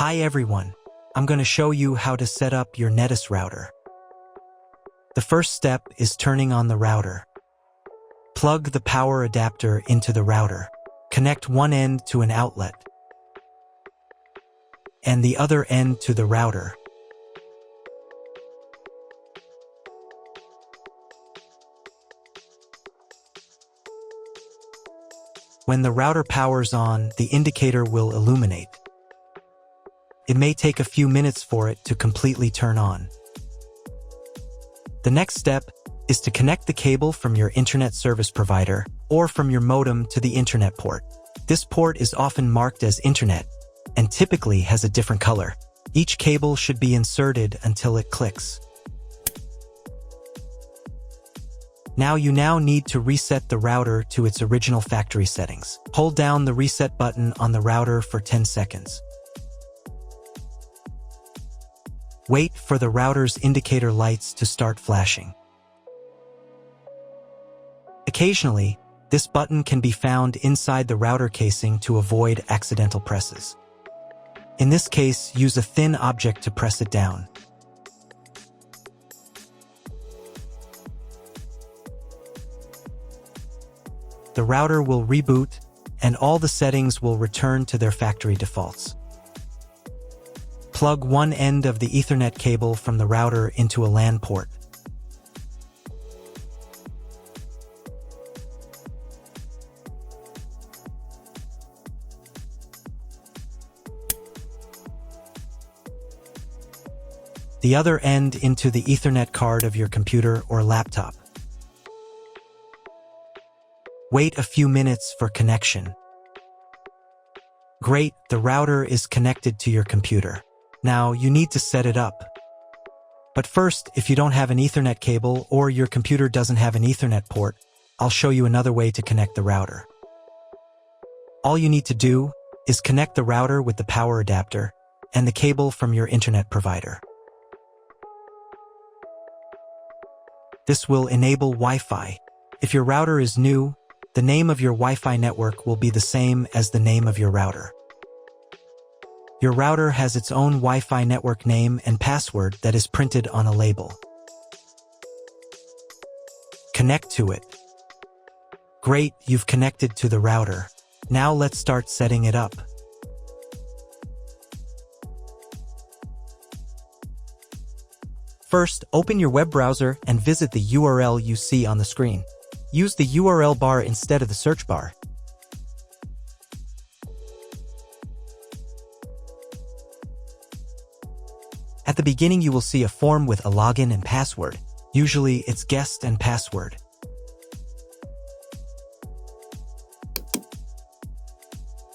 Hi everyone, I'm going to show you how to set up your Netis router. The first step is turning on the router. Plug the power adapter into the router. Connect one end to an outlet and the other end to the router. When the router powers on, the indicator will illuminate. It may take a few minutes for it to completely turn on. The next step is to connect the cable from your internet service provider or from your modem to the internet port. This port is often marked as internet and typically has a different color. Each cable should be inserted until it clicks. You now need to reset the router to its original factory settings. Hold down the reset button on the router for 10 seconds. Wait for the router's indicator lights to start flashing. Occasionally, this button can be found inside the router casing to avoid accidental presses. In this case, use a thin object to press it down. The router will reboot, and all the settings will return to their factory defaults. Plug one end of the Ethernet cable from the router into a LAN port. The other end into the Ethernet card of your computer or laptop. Wait a few minutes for connection. Great, the router is connected to your computer. Now you need to set it up. But first, if you don't have an Ethernet cable or your computer doesn't have an Ethernet port, I'll show you another way to connect the router. All you need to do is connect the router with the power adapter and the cable from your internet provider. This will enable Wi-Fi. If your router is new, the name of your Wi-Fi network will be the same as the name of your router. Your router has its own Wi-Fi network name and password that is printed on a label. Connect to it. Great, you've connected to the router. Now let's start setting it up. First, open your web browser and visit the URL you see on the screen. Use the URL bar instead of the search bar. At the beginning, you will see a form with a login and password. Usually, it's guest and password.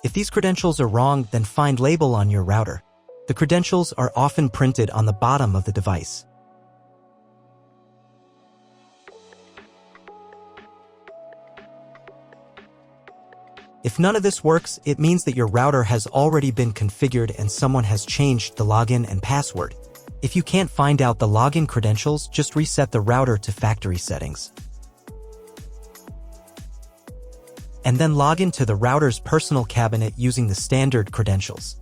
If these credentials are wrong, then find label on your router. The credentials are often printed on the bottom of the device. If none of this works, it means that your router has already been configured and someone has changed the login and password. If you can't find out the login credentials, just reset the router to factory settings. And then log into the router's personal cabinet using the standard credentials.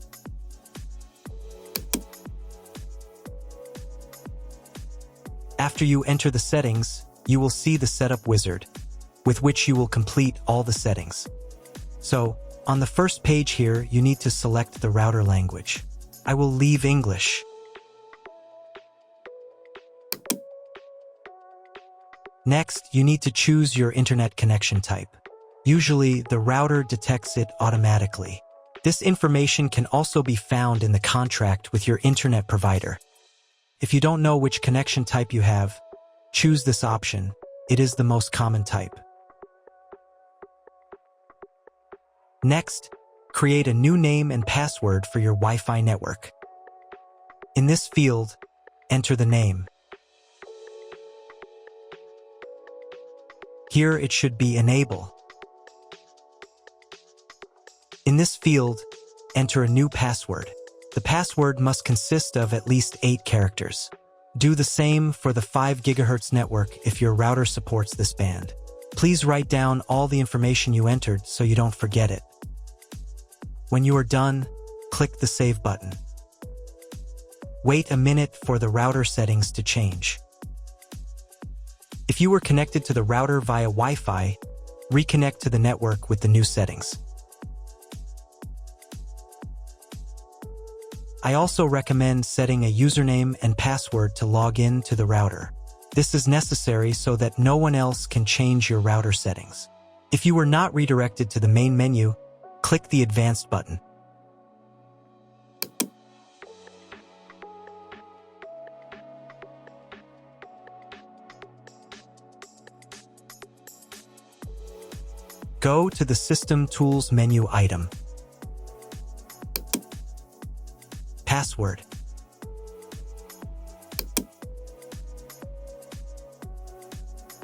After you enter the settings, you will see the setup wizard, with which you will complete all the settings. So, on the first page here, you need to select the router language. I will leave English. Next, you need to choose your internet connection type. Usually, the router detects it automatically. This information can also be found in the contract with your internet provider. If you don't know which connection type you have, choose this option. It is the most common type. Next, create a new name and password for your Wi-Fi network. In this field, enter the name. Here it should be Enable. In this field, enter a new password. The password must consist of at least 8 characters. Do the same for the 5 GHz network if your router supports this band. Please write down all the information you entered so you don't forget it. When you are done, click the Save button. Wait a minute for the router settings to change. If you were connected to the router via Wi-Fi, reconnect to the network with the new settings. I also recommend setting a username and password to log in to the router. This is necessary so that no one else can change your router settings. If you were not redirected to the main menu, click the Advanced button. Go to the System Tools menu item. Password.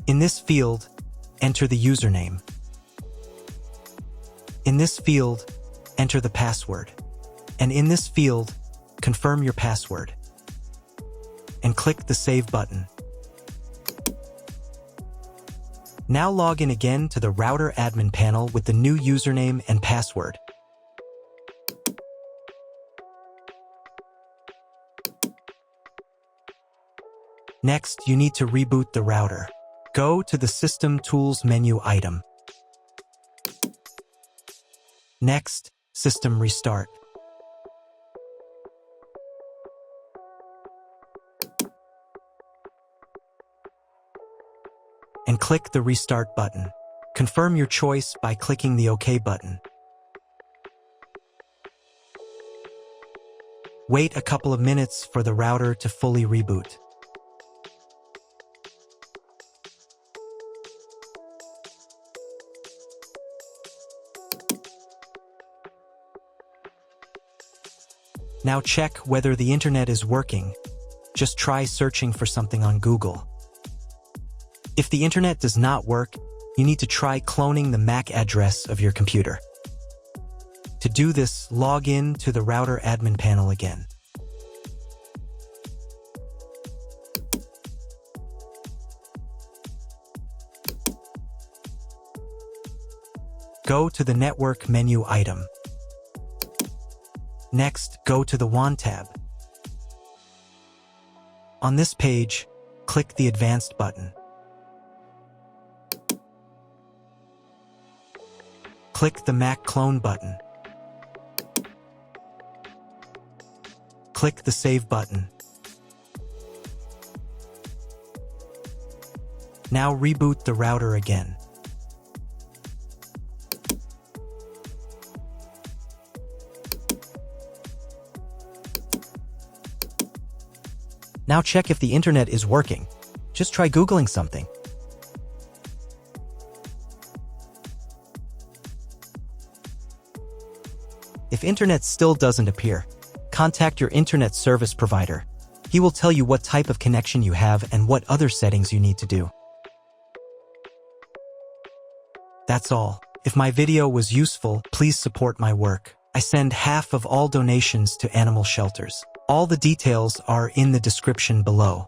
In this field, enter the username. In this field, enter the password. And in this field, confirm your password. And click the Save button. Now log in again to the router admin panel with the new username and password. Next, you need to reboot the router. Go to the System Tools menu item. Next, System Restart. And click the Restart button. Confirm your choice by clicking the OK button. Wait a couple of minutes for the router to fully reboot. Now check whether the internet is working. Just try searching for something on Google. If the internet does not work, you need to try cloning the MAC address of your computer. To do this, log in to the router admin panel again. Go to the Network menu item. Next, go to the WAN tab. On this page, click the Advanced button. Click the MAC clone button. Click the Save button. Now reboot the router again. Now check if the internet is working. Just try Googling something. If internet still doesn't appear, contact your internet service provider. He will tell you what type of connection you have and what other settings you need to do. That's all. If my video was useful, please support my work. I send half of all donations to animal shelters. All the details are in the description below.